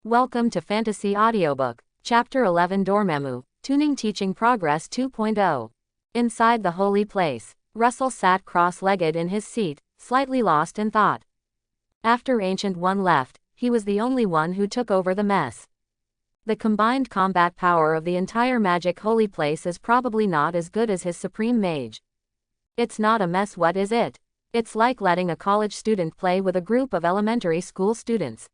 Welcome to Fantasy Audiobook, Chapter 11 Dormammu, Tuning Teaching Progress 2.0. Inside the holy place, Russell sat cross-legged in his seat, slightly lost in thought. After Ancient One left, he was the only one who took over the mess. The combined combat power of the entire magic holy place is probably not as good as his supreme mage. It's not a mess, what is it? It's like letting a college student play with a group of elementary school students.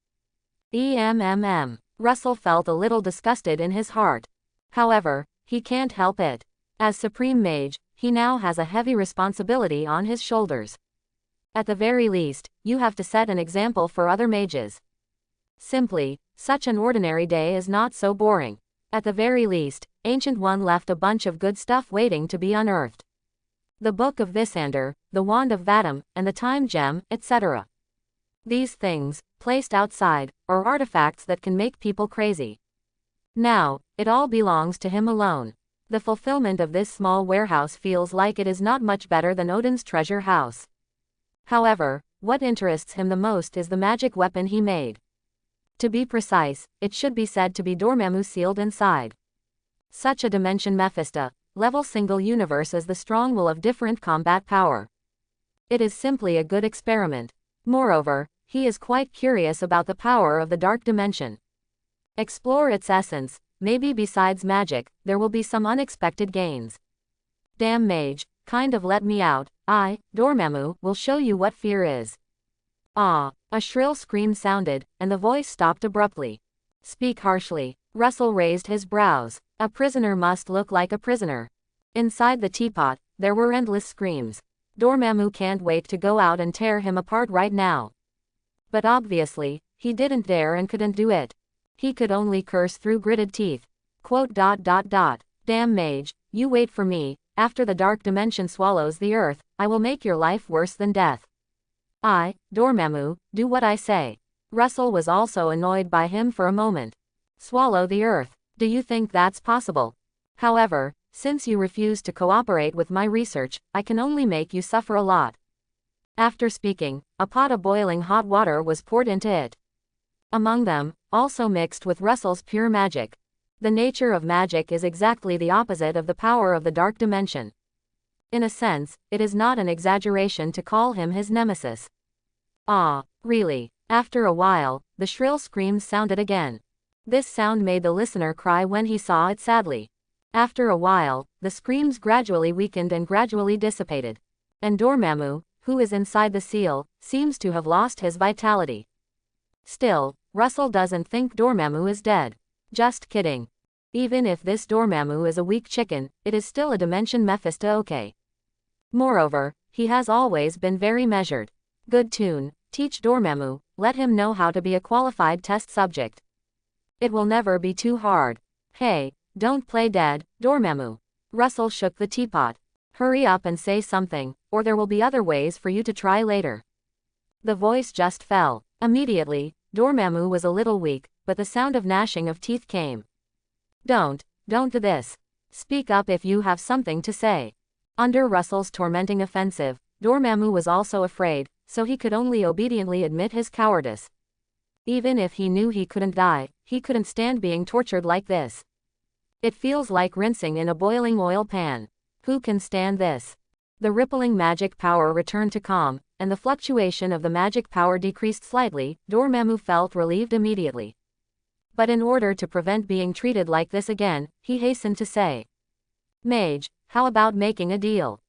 Russell felt a little disgusted in his heart. However, he can't help it. As Supreme Mage, he now has a heavy responsibility on his shoulders. At the very least, you have to set an example for other mages. Simply, such an ordinary day is not so boring. At the very least, Ancient One left a bunch of good stuff waiting to be unearthed. The Book of Visander, the Wand of Vatum, and the Time Gem, etc. These things, placed outside, are artifacts that can make people crazy. Now, it all belongs to him alone. The fulfillment of this small warehouse feels like it is not much better than Odin's treasure house. However, what interests him the most is the magic weapon he made. To be precise, it should be said to be Dormammu sealed inside. Such a dimension Mephisto, level single universe is the strong will of different combat power. It is simply a good experiment. Moreover, he is quite curious about the power of the dark dimension. Explore its essence, maybe besides magic, there will be some unexpected gains. Damn mage, kind of let me out, I, Dormammu, will show you what fear is. Ah, a shrill scream sounded, and the voice stopped abruptly. Speak harshly. Russell raised his brows. A prisoner must look like a prisoner. Inside the teapot, there were endless screams. Dormammu can't wait to go out and tear him apart right now. But obviously, he didn't dare and couldn't do it. He could only curse through gritted teeth. Damn mage, you wait for me, after the dark dimension swallows the earth, I will make your life worse than death. I, Dormammu, do what I say. Russell was also annoyed by him for a moment. Swallow the earth, do you think that's possible? However, since you refuse to cooperate with my research, I can only make you suffer a lot. After speaking, a pot of boiling hot water was poured into it. Among them, also mixed with Russell's pure magic. The nature of magic is exactly the opposite of the power of the dark dimension. In a sense, it is not an exaggeration to call him his nemesis. Ah, really? After a while, the shrill screams sounded again. This sound made the listener cry when he saw it sadly. After a while, the screams gradually weakened and gradually dissipated. And Dormammu, who is inside the seal, seems to have lost his vitality. Still, Russell doesn't think Dormammu is dead. Just kidding. Even if this Dormammu is a weak chicken, it is still a dimension Mephisto, okay. Moreover, he has always been very measured. Good tune, teach Dormammu, let him know how to be a qualified test subject. It will never be too hard. Hey, don't play dead, Dormammu. Russell shook the teapot. Hurry up and say something, or there will be other ways for you to try later. The voice just fell. Immediately, Dormammu was a little weak, but the sound of gnashing of teeth came. Don't do this. Speak up if you have something to say. Under Russell's tormenting offensive, Dormammu was also afraid, so he could only obediently admit his cowardice. Even if he knew he couldn't die, he couldn't stand being tortured like this. It feels like rinsing in a boiling oil pan. Who can stand this? The rippling magic power returned to calm, and the fluctuation of the magic power decreased slightly. Dormammu felt relieved immediately. But in order to prevent being treated like this again, he hastened to say, Mage, how about making a deal?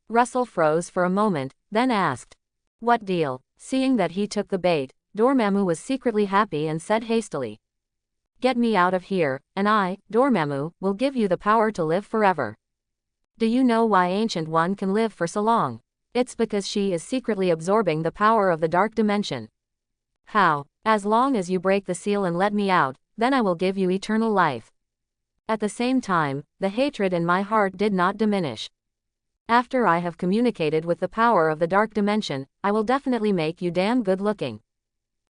Russell froze for a moment, then asked, what deal? Seeing that he took the bait, Dormammu was secretly happy and said hastily, get me out of here, and I, Dormammu, will give you the power to live forever. Do you know why Ancient One can live for so long? It's because she is secretly absorbing the power of the dark dimension. How? As long as you break the seal and let me out, then I will give you eternal life. At the same time, the hatred in my heart did not diminish. After I have communicated with the power of the dark dimension, I will definitely make you damn good looking.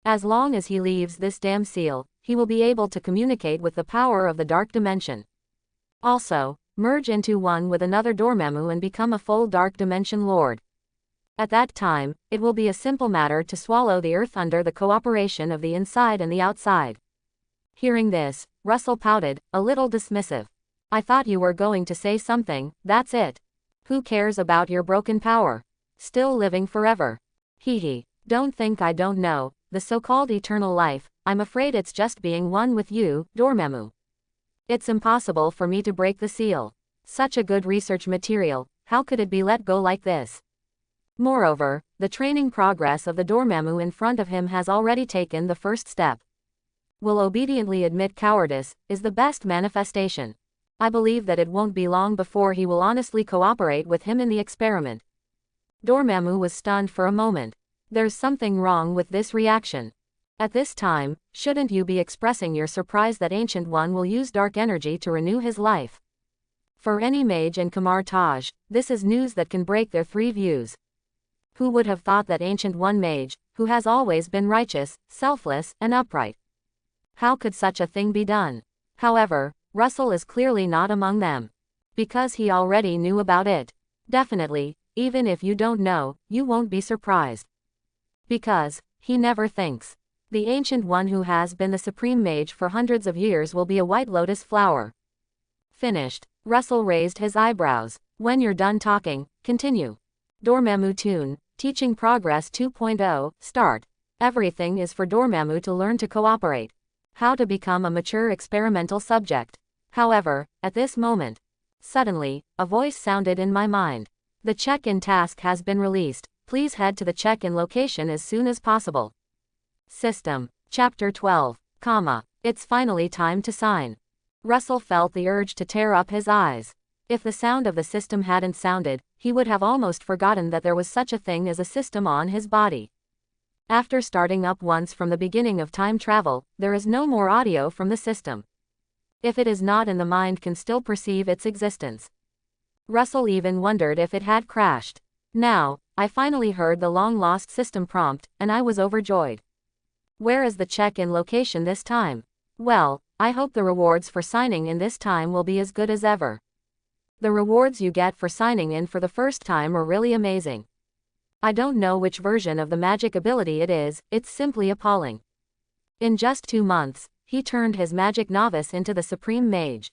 As long as he leaves this damn seal, he will be able to communicate with the power of the dark dimension. Also, merge into one with another Dormammu and become a full dark dimension lord. At that time, it will be a simple matter to swallow the earth under the cooperation of the inside and the outside. Hearing this, Russell pouted, a little dismissive. I thought you were going to say something, that's it. Who cares about your broken power? Still living forever. Hee. Don't think I don't know, the so-called eternal life, I'm afraid it's just being one with you, Dormammu. It's impossible for me to break the seal. Such a good research material, how could it be let go like this? Moreover, the training progress of the Dormammu in front of him has already taken the first step. Will obediently admit cowardice, is the best manifestation. I believe that it won't be long before he will honestly cooperate with him in the experiment. Dormammu was stunned for a moment. There's something wrong with this reaction. At this time, shouldn't you be expressing your surprise that Ancient One will use dark energy to renew his life? For any mage in Kamar Taj, this is news that can break their three views. Who would have thought that Ancient One mage, who has always been righteous, selfless, and upright? How could such a thing be done? However, Russell is clearly not among them. Because he already knew about it. Definitely, even if you don't know, you won't be surprised. Because, he never thinks. The Ancient One who has been the supreme mage for hundreds of years will be a white lotus flower. Finished. Russell raised his eyebrows. When you're done talking, continue. Dormammu Tune, Teaching Progress 2.0, Start. Everything is for Dormammu to learn to cooperate. How to become a mature experimental subject. However, at this moment, suddenly, a voice sounded in my mind. The check-in task has been released. Please head to the check-in location as soon as possible. System. Chapter 12, It's finally time to sign. Russell felt the urge to tear up his eyes. If the sound of the system hadn't sounded, he would have almost forgotten that there was such a thing as a system on his body. After starting up once from the beginning of time travel, there is no more audio from the system. If it is not in the mind can still perceive its existence. Russell even wondered if it had crashed. Now, I finally heard the long-lost system prompt, and I was overjoyed. Where is the check-in location this time? Well, I hope the rewards for signing in this time will be as good as ever. The rewards you get for signing in for the first time are really amazing. I don't know which version of the magic ability it is, it's simply appalling. In just 2 months, he turned his magic novice into the supreme mage.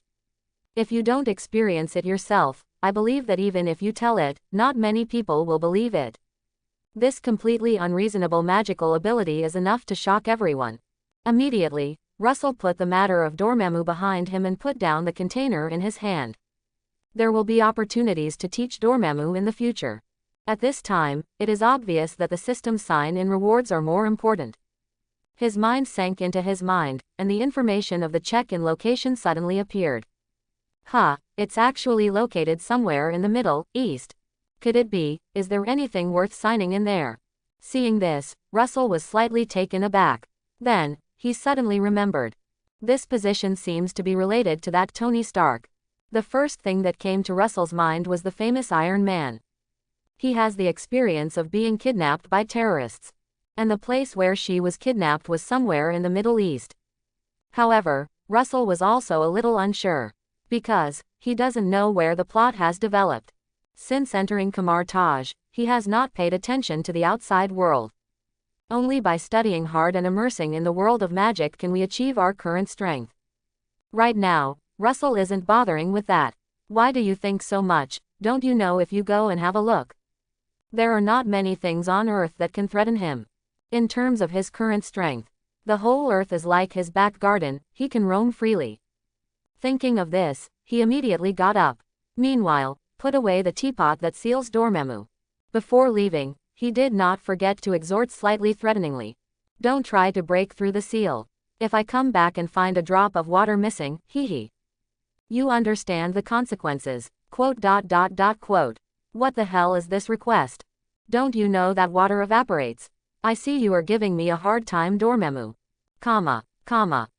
If you don't experience it yourself, I believe that even if you tell it, not many people will believe it. This completely unreasonable magical ability is enough to shock everyone. Immediately, Russell put the matter of Dormammu behind him and put down the container in his hand. There will be opportunities to teach Dormammu in the future. At this time, it is obvious that the system sign-in rewards are more important. His mind sank into his mind, and the information of the check-in location suddenly appeared. It's actually located somewhere in the Middle East. Could it be, is there anything worth signing in there? Seeing this, Russell was slightly taken aback. Then, he suddenly remembered. This position seems to be related to that Tony Stark. The first thing that came to Russell's mind was the famous Iron Man. He has the experience of being kidnapped by terrorists. And the place where she was kidnapped was somewhere in the Middle East. However, Russell was also a little unsure. Because, he doesn't know where the plot has developed. Since entering Kamar Taj, he has not paid attention to the outside world. Only by studying hard and immersing in the world of magic can we achieve our current strength. Right now, Russell isn't bothering with that. Why do you think so much? Don't you know if you go and have a look? There are not many things on Earth that can threaten him. In terms of his current strength, the whole Earth is like his back garden, he can roam freely. Thinking of this, he immediately got up. Meanwhile, put away the teapot that seals Dormammu. Before leaving, he did not forget to exhort slightly threateningly. Don't try to break through the seal. If I come back and find a drop of water missing, you understand the consequences. ... What the hell is this request? Don't you know that water evaporates? I see you are giving me a hard time, Dormammu.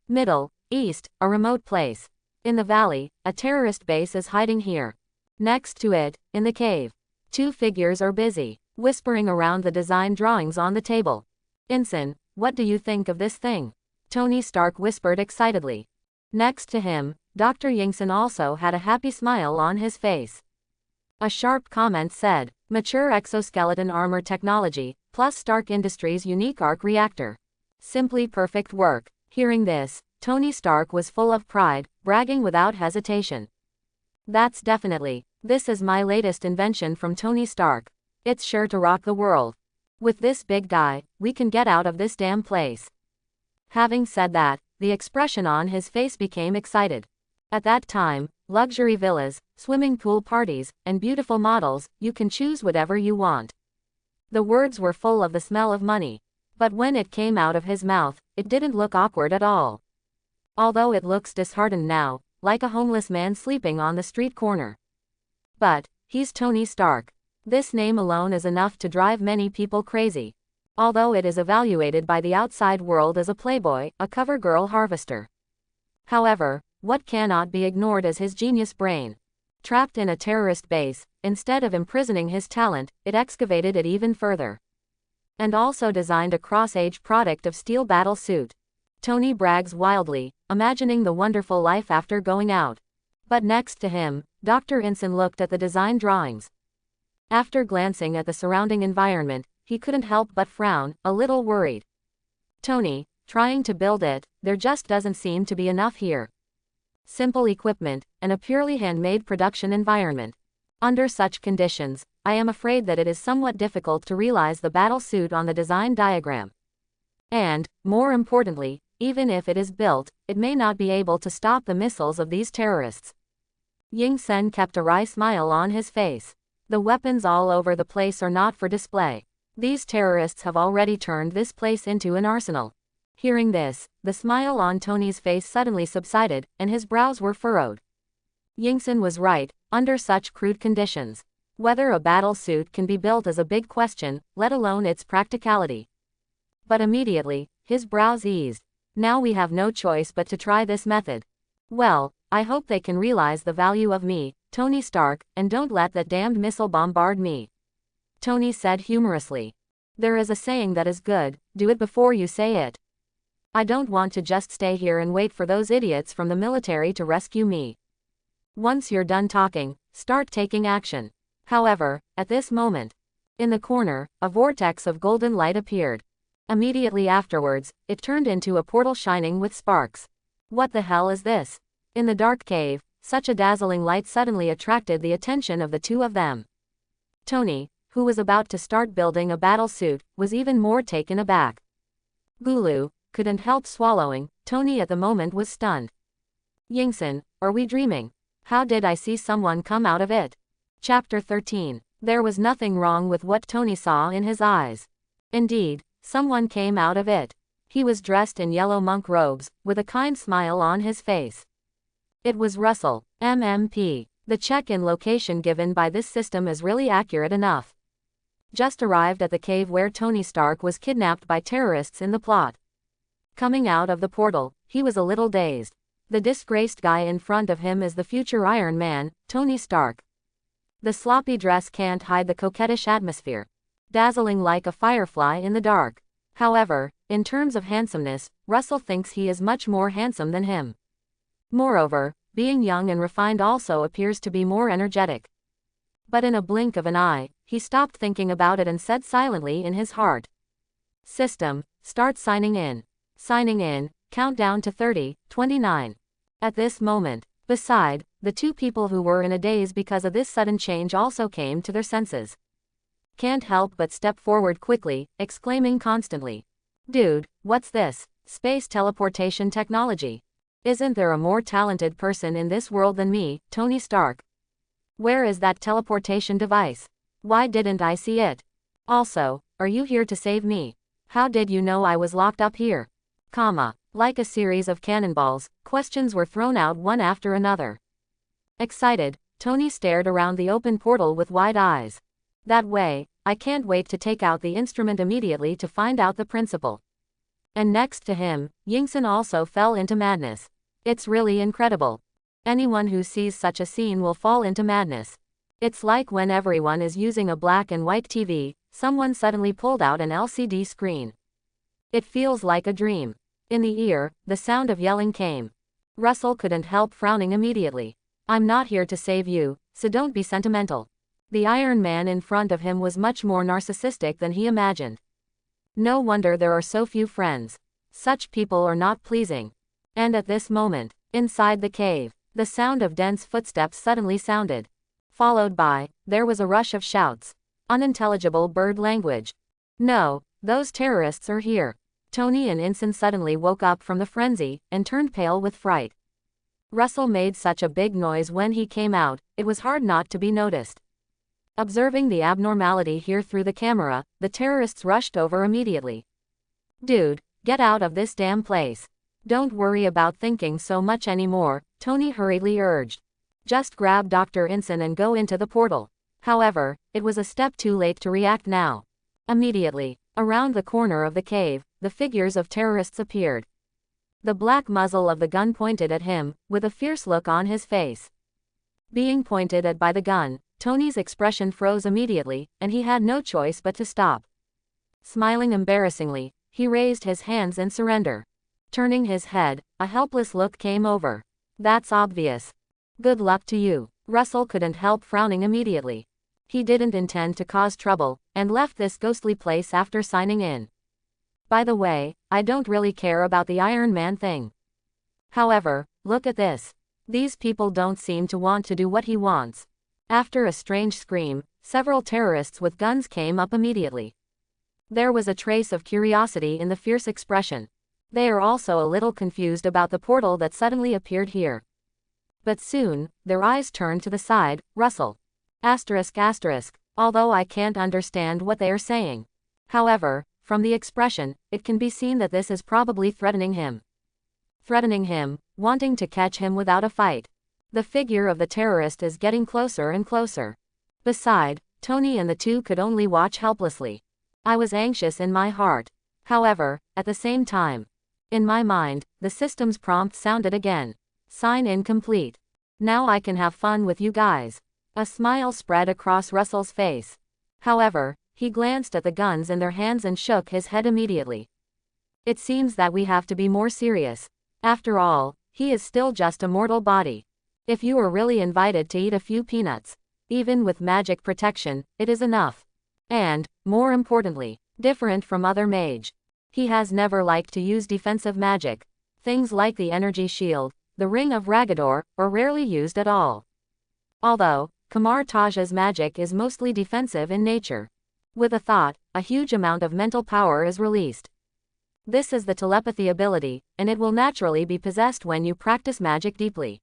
Middle East, a remote place. In the valley, a terrorist base is hiding here. Next to it, in the cave, 2 figures are busy, whispering around the design drawings on the table. Ensign, what do you think of this thing? Tony Stark whispered excitedly. Next to him, Dr. Yingson also had a happy smile on his face. A sharp comment said, Mature exoskeleton armor technology, plus Stark Industries' unique arc reactor. Simply perfect work. Hearing this, Tony Stark was full of pride, bragging without hesitation. That's definitely. This is my latest invention from Tony Stark. It's sure to rock the world. With this big guy, we can get out of this damn place. Having said that, the expression on his face became excited. At that time, luxury villas, swimming pool parties, and beautiful models, you can choose whatever you want. The words were full of the smell of money. But when it came out of his mouth, it didn't look awkward at all. Although it looks disheartened now, like a homeless man sleeping on the street corner. But, he's Tony Stark. This name alone is enough to drive many people crazy. Although it is evaluated by the outside world as a playboy, a cover girl harvester. However, what cannot be ignored is his genius brain. Trapped in a terrorist base, instead of imprisoning his talent, it excavated it even further. And also designed a cross-age product of steel battle suit. Tony brags wildly, imagining the wonderful life after going out. But next to him, Dr. Inson looked at the design drawings. After glancing at the surrounding environment, he couldn't help but frown, a little worried. Tony, trying to build it, there just doesn't seem to be enough here. Simple equipment, and a purely handmade production environment. Under such conditions, I am afraid that it is somewhat difficult to realize the battle suit on the design diagram. And, more importantly, even if it is built, it may not be able to stop the missiles of these terrorists. Ying-sen kept a wry smile on his face. The weapons all over the place are not for display. These terrorists have already turned this place into an arsenal. Hearing this, the smile on Tony's face suddenly subsided, and his brows were furrowed. Ying-sen was right, under such crude conditions. Whether a battle suit can be built is a big question, let alone its practicality. But immediately, his brows eased. Now we have no choice but to try this method. Well, I hope they can realize the value of me, Tony Stark, and don't let that damned missile bombard me. Tony said humorously. There is a saying that is good, do it before you say it. I don't want to just stay here and wait for those idiots from the military to rescue me. Once you're done talking, start taking action. However, at this moment, in the corner, a vortex of golden light appeared. Immediately afterwards, it turned into a portal shining with sparks. What the hell is this? In the dark cave, such a dazzling light suddenly attracted the attention of the two of them. Tony, who was about to start building a battle suit, was even more taken aback. Gulu couldn't help swallowing. Tony at the moment was stunned. Ying-sen, are we dreaming? How did I see someone come out of it? Chapter 13. There was nothing wrong with what Tony saw in his eyes. Indeed, someone came out of it. He was dressed in yellow monk robes, with a kind smile on his face. It was Russell, MMP. The check-in location given by this system is really accurate enough. Just arrived at the cave where Tony Stark was kidnapped by terrorists in the plot. Coming out of the portal, he was a little dazed. The disgraced guy in front of him is the future Iron Man, Tony Stark. The sloppy dress can't hide the coquettish atmosphere. Dazzling like a firefly in the dark. However, in terms of handsomeness, Russell thinks he is much more handsome than him. Moreover, being young and refined also appears to be more energetic. But in a blink of an eye, he stopped thinking about it and said silently in his heart. System, start signing in. Signing in, countdown to 30, 29. At this moment, beside, the two people who were in a daze because of this sudden change also came to their senses. Can't help but step forward quickly, exclaiming constantly. Dude, what's this? Space teleportation technology. Isn't there a more talented person in this world than me, Tony Stark? Where is that teleportation device? Why didn't I see it? Also, are you here to save me? How did you know I was locked up here? Like a series of cannonballs, questions were thrown out one after another. Excited, Tony stared around the open portal with wide eyes. That way, I can't wait to take out the instrument immediately to find out the principle. And next to him, Ying-sen also fell into madness. It's really incredible. Anyone who sees such a scene will fall into madness. It's like when everyone is using a black and white TV, someone suddenly pulled out an LCD screen. It feels like a dream. In the ear, the sound of yelling came. Russell couldn't help frowning immediately. I'm not here to save you, so don't be sentimental. The Iron Man in front of him was much more narcissistic than he imagined. No wonder there are so few friends. Such people are not pleasing. And at this moment, inside the cave, the sound of dense footsteps suddenly sounded. Followed by, there was a rush of shouts. Unintelligible bird language. No, those terrorists are here. Tony and Ensign suddenly woke up from the frenzy, and turned pale with fright. Russell made such a big noise when he came out, it was hard not to be noticed. Observing the abnormality here through the camera, the terrorists rushed over immediately. Dude, get out of this damn place. Don't worry about thinking so much anymore, Tony hurriedly urged. Just grab Dr. Ensign and go into the portal. However, it was a step too late to react now. Immediately, around the corner of the cave, the figures of terrorists appeared. The black muzzle of the gun pointed at him, with a fierce look on his face. Being pointed at by the gun, Tony's expression froze immediately, and he had no choice but to stop. Smiling embarrassingly, he raised his hands in surrender. Turning his head, a helpless look came over. That's obvious. Good luck to you. Russell couldn't help frowning immediately. He didn't intend to cause trouble, and left this ghostly place after signing in. By the way, I don't really care about the Iron Man thing. However, look at this. These people don't seem to want to do what he wants. After a strange scream, several terrorists with guns came up immediately. There was a trace of curiosity in the fierce expression. They are also a little confused about the portal that suddenly appeared here. But soon, their eyes turned to the side. Russell. Asterisk asterisk. Although I can't understand what they are saying. However, from the expression, it can be seen that this is probably threatening him. Threatening him, wanting to catch him without a fight. The figure of the terrorist is getting closer and closer. Beside, Tony and the two could only watch helplessly. I was anxious in my heart. However, at the same time, in my mind, the system's prompt sounded again. Sign in complete. Now I can have fun with you guys. A smile spread across Russell's face. However, he glanced at the guns in their hands and shook his head immediately. It seems that we have to be more serious. After all, he is still just a mortal body. If you are really invited to eat a few peanuts, even with magic protection, it is enough. And, more importantly, different from other mage. He has never liked to use defensive magic. Things like the energy shield, the ring of Ragador, are rarely used at all. Although, Kamar Taj's magic is mostly defensive in nature. With a thought, a huge amount of mental power is released. This is the telepathy ability, and it will naturally be possessed when you practice magic deeply.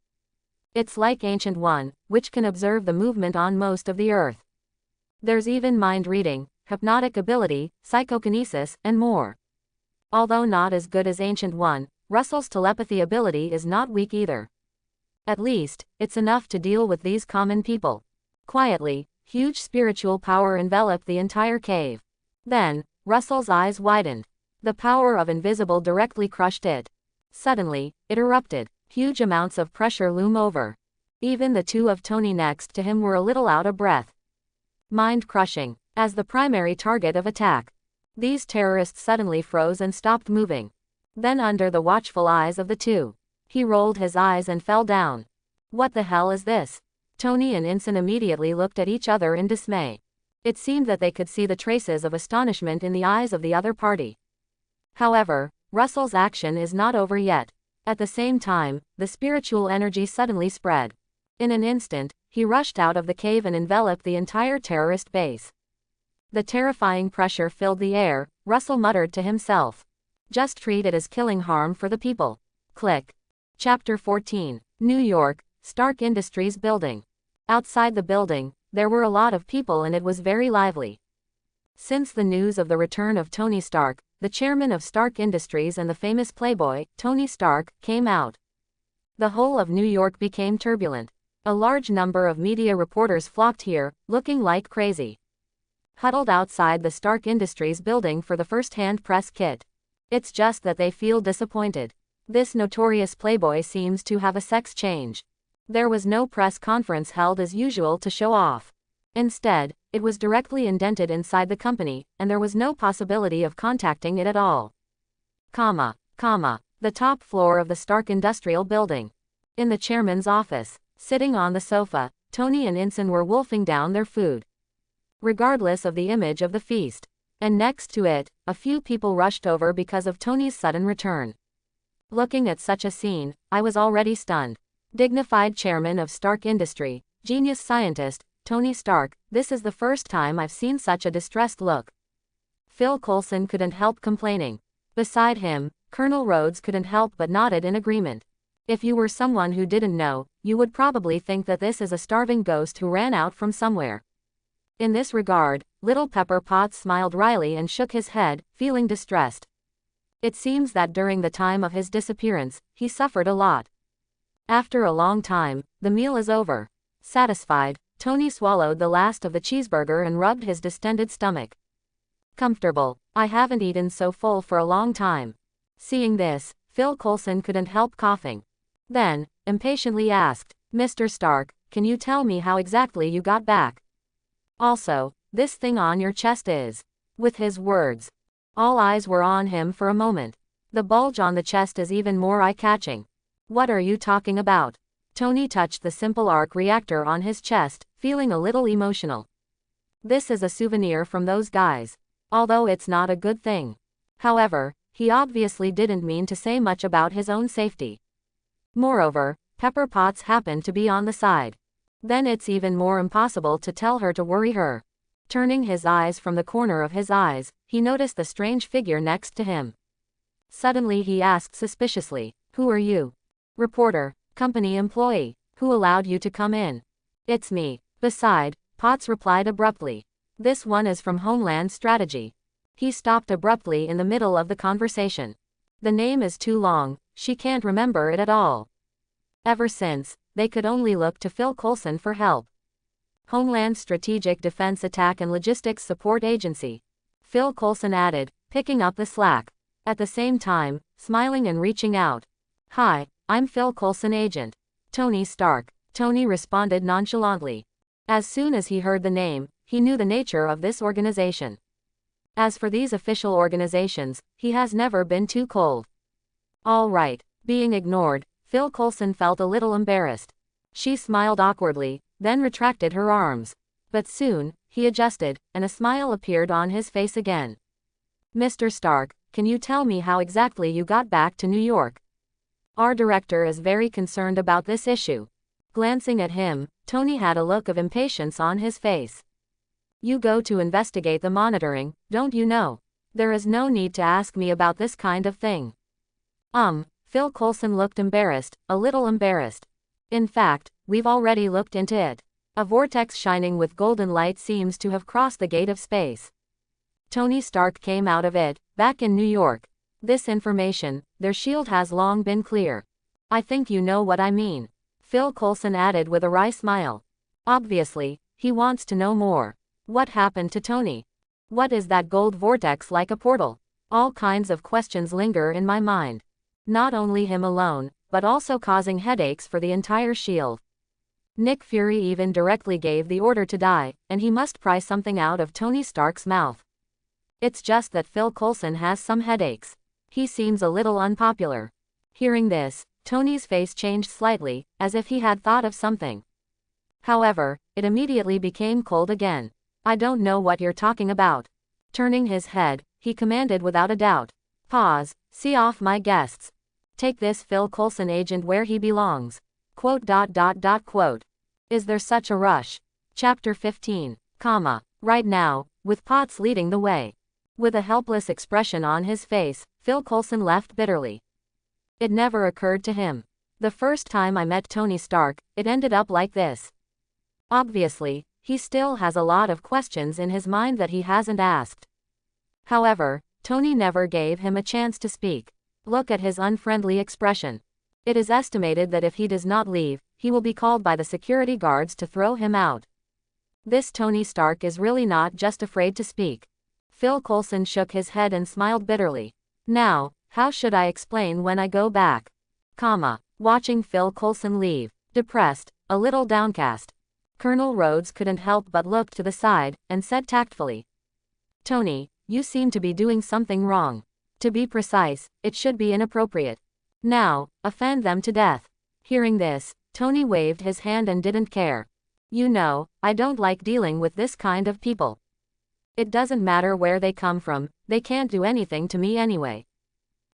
It's like Ancient One, which can observe the movement on most of the earth. There's even mind reading, hypnotic ability, psychokinesis, and more. Although not as good as Ancient One, Russell's telepathy ability is not weak either. At least, it's enough to deal with these common people. Quietly, huge spiritual power enveloped the entire cave. Then, Russell's eyes widened. The power of invisible directly crushed it. Suddenly, it erupted. Huge amounts of pressure loom over. Even the two of Tony next to him were a little out of breath. Mind-crushing. As the primary target of attack, these terrorists suddenly froze and stopped moving. Then under the watchful eyes of the two, he rolled his eyes and fell down. What the hell is this? Tony and Ensign immediately looked at each other in dismay. It seemed that they could see the traces of astonishment in the eyes of the other party. However, Russell's action is not over yet. At the same time, the spiritual energy suddenly spread. In an instant, he rushed out of the cave and enveloped the entire terrorist base. The terrifying pressure filled the air. Russell muttered to himself. Just treat it as killing harm for the people. Click. Chapter 14. New York, Stark Industries building. Outside the building, there were a lot of people and it was very lively. Since the news of the return of Tony Stark, the chairman of Stark Industries and the famous playboy, Tony Stark, came out. The whole of New York became turbulent. A large number of media reporters flocked here, looking like crazy. Huddled outside the Stark Industries building for the first-hand press kit. It's just that they feel disappointed. This notorious playboy seems to have a sex change. There was no press conference held as usual to show off. Instead, it was directly indented inside the company, and there was no possibility of contacting it at all. The top floor of the Stark Industrial Building. In the chairman's office, sitting on the sofa, Tony and Ensign were wolfing down their food. Regardless of the image of the feast. And next to it, a few people rushed over because of Tony's sudden return. Looking at such a scene, I was already stunned. Dignified chairman of Stark Industry, genius scientist, Tony Stark, this is the first time I've seen such a distressed look. Phil Coulson couldn't help complaining. Beside him, Colonel Rhodes couldn't help but nodded in agreement. If you were someone who didn't know, you would probably think that this is a starving ghost who ran out from somewhere. In this regard, Little Pepper Potts smiled wryly and shook his head, feeling distressed. It seems that during the time of his disappearance, he suffered a lot. After a long time, the meal is over. Satisfied, Tony swallowed the last of the cheeseburger and rubbed his distended stomach. Comfortable. I haven't eaten so full for a long time. Seeing this, Phil Coulson couldn't help coughing. Then, impatiently asked, Mr. Stark, can you tell me how exactly you got back? Also, this thing on your chest is. With his words, all eyes were on him for a moment. The bulge on the chest is even more eye-catching. What are you talking about? Tony touched the simple arc reactor on his chest, feeling a little emotional. This is a souvenir from those guys. Although it's not a good thing. However, he obviously didn't mean to say much about his own safety. Moreover, Pepper Potts happened to be on the side. Then it's even more impossible to tell her to worry her. Turning his eyes from the corner of his eyes, he noticed the strange figure next to him. Suddenly he asked suspiciously, Who are you? Reporter, company employee. Who allowed you to come in? It's me. Beside, Potts replied abruptly. This one is from Homeland Strategy. He stopped abruptly in the middle of the conversation. The name is too long, she can't remember it at all. Ever since, they could only look to Phil Coulson for help. Homeland Strategic Defense Attack and Logistics Support Agency. Phil Coulson added, picking up the slack. At the same time, smiling and reaching out. Hi, I'm Phil Coulson, Agent Tony Stark. Tony responded nonchalantly. As soon as he heard the name, he knew the nature of this organization. As for these official organizations, he has never been too cold. All right. Being ignored, Phil Coulson felt a little embarrassed. She smiled awkwardly, then retracted her arms. But soon, he adjusted, and a smile appeared on his face again. Mr. Stark, can you tell me how exactly you got back to New York? Our director is very concerned about this issue. Glancing at him, Tony had a look of impatience on his face. You go to investigate the monitoring, don't you know? There is no need to ask me about this kind of thing. Phil Coulson looked embarrassed, a little embarrassed. In fact, we've already looked into it. A vortex shining with golden light seems to have crossed the gate of space. Tony Stark came out of it, back in New York. This information, their shield has long been clear. I think you know what I mean. Phil Coulson added with a wry smile. Obviously, he wants to know more. What happened to Tony? What is that gold vortex like a portal? All kinds of questions linger in my mind. Not only him alone, but also causing headaches for the entire shield. Nick Fury even directly gave the order to die, and he must pry something out of Tony Stark's mouth. It's just that Phil Coulson has some headaches. He seems a little unpopular. Hearing this, Tony's face changed slightly, as if he had thought of something. However, it immediately became cold again. I don't know what you're talking about. Turning his head, he commanded without a doubt. Pause, see off my guests. Take this Phil Coulson agent where he belongs. Quote. Is there such a rush? Chapter 15, right now, with Potts leading the way. With a helpless expression on his face, Phil Coulson left bitterly. It never occurred to him. The first time I met Tony Stark, it ended up like this. Obviously, he still has a lot of questions in his mind that he hasn't asked. However, Tony never gave him a chance to speak. Look at his unfriendly expression. It is estimated that if he does not leave, he will be called by the security guards to throw him out. This Tony Stark is really not just afraid to speak. Phil Coulson shook his head and smiled bitterly. Now, how should I explain when I go back? Watching Phil Coulson leave, depressed, a little downcast. Colonel Rhodes couldn't help but look to the side, and said tactfully. Tony, you seem to be doing something wrong. To be precise, it should be inappropriate. Now, offend them to death. Hearing this, Tony waved his hand and didn't care. You know, I don't like dealing with this kind of people. It doesn't matter where they come from, they can't do anything to me anyway.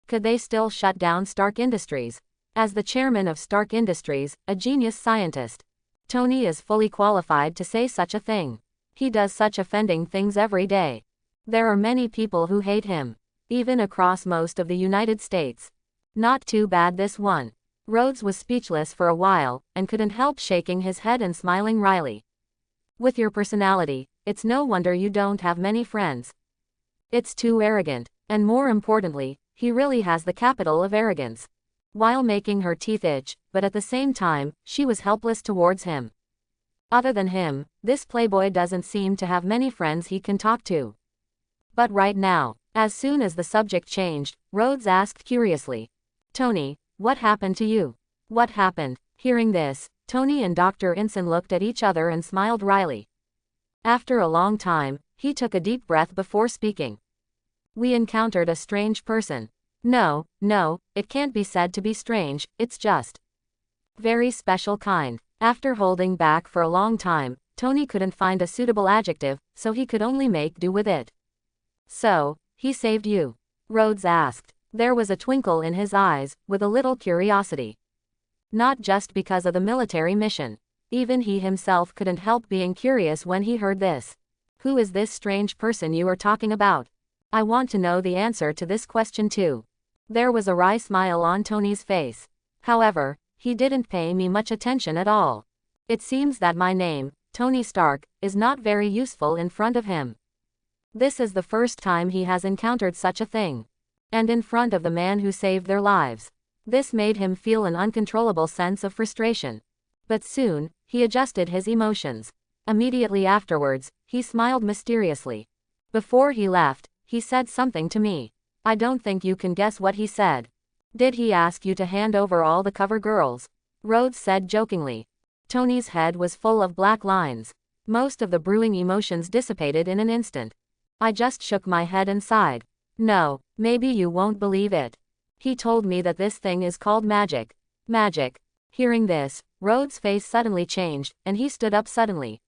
Could they still shut down Stark Industries? As the chairman of Stark Industries, a genius scientist, Tony is fully qualified to say such a thing. He does such offending things every day. There are many people who hate him, even across most of the United States. Not too bad this one. Rhodes was speechless for a while, and couldn't help shaking his head and smiling wryly. With your personality, it's no wonder you don't have many friends. It's too arrogant, and more importantly, he really has the capital of arrogance. While making her teeth itch, but at the same time, she was helpless towards him. Other than him, this playboy doesn't seem to have many friends he can talk to. But right now, as soon as the subject changed, Rhodes asked curiously, "Tony, what happened to you?" "What happened?" Hearing this, Tony and Dr. Inson looked at each other and smiled wryly. After a long time, he took a deep breath before speaking. "We encountered a strange person." No, it can't be said to be strange, it's just very special kind." After holding back for a long time, Tony couldn't find a suitable adjective, so he could only make do with it. "So, he saved you?" Rhodes asked. There was a twinkle in his eyes, with a little curiosity. Not just because of the military mission. Even he himself couldn't help being curious when he heard this. "Who is this strange person you are talking about? I want to know the answer to this question too." There was a wry smile on Tony's face. However, he didn't pay me much attention at all. It seems that my name, Tony Stark, is not very useful in front of him. This is the first time he has encountered such a thing. And in front of the man who saved their lives. This made him feel an uncontrollable sense of frustration. But soon, he adjusted his emotions. Immediately afterwards, he smiled mysteriously. Before he left, he said something to me. I don't think you can guess what he said. "Did he ask you to hand over all the cover girls?" Rhodes said jokingly. Tony's head was full of black lines. Most of the brewing emotions dissipated in an instant. I just shook my head and sighed. "No, maybe you won't believe it. He told me that this thing is called magic." "Magic?" Hearing this, Rhodes' face suddenly changed, and he stood up suddenly.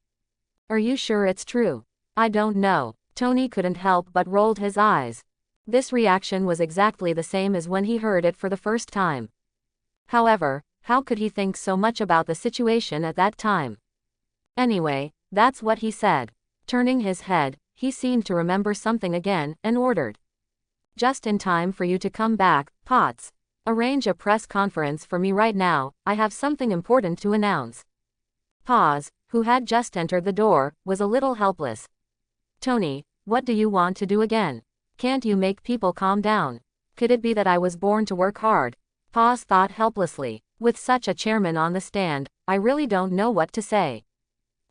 "Are you sure it's true?" "I don't know." Tony couldn't help but rolled his eyes. This reaction was exactly the same as when he heard it for the first time. However, how could he think so much about the situation at that time? Anyway, that's what he said. Turning his head, he seemed to remember something again, and ordered. "Just in time for you to come back, Potts. Arrange a press conference for me right now, I have something important to announce." Paz, who had just entered the door, was a little helpless. "Tony, what do you want to do again? Can't you make people calm down? Could it be that I was born to work hard?" Paz thought helplessly. With such a chairman on the stand, I really don't know what to say.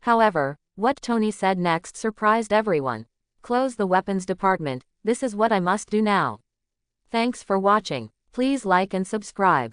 However, what Tony said next surprised everyone. "Close the weapons department, this is what I must do now." Thanks for watching. Please like and subscribe.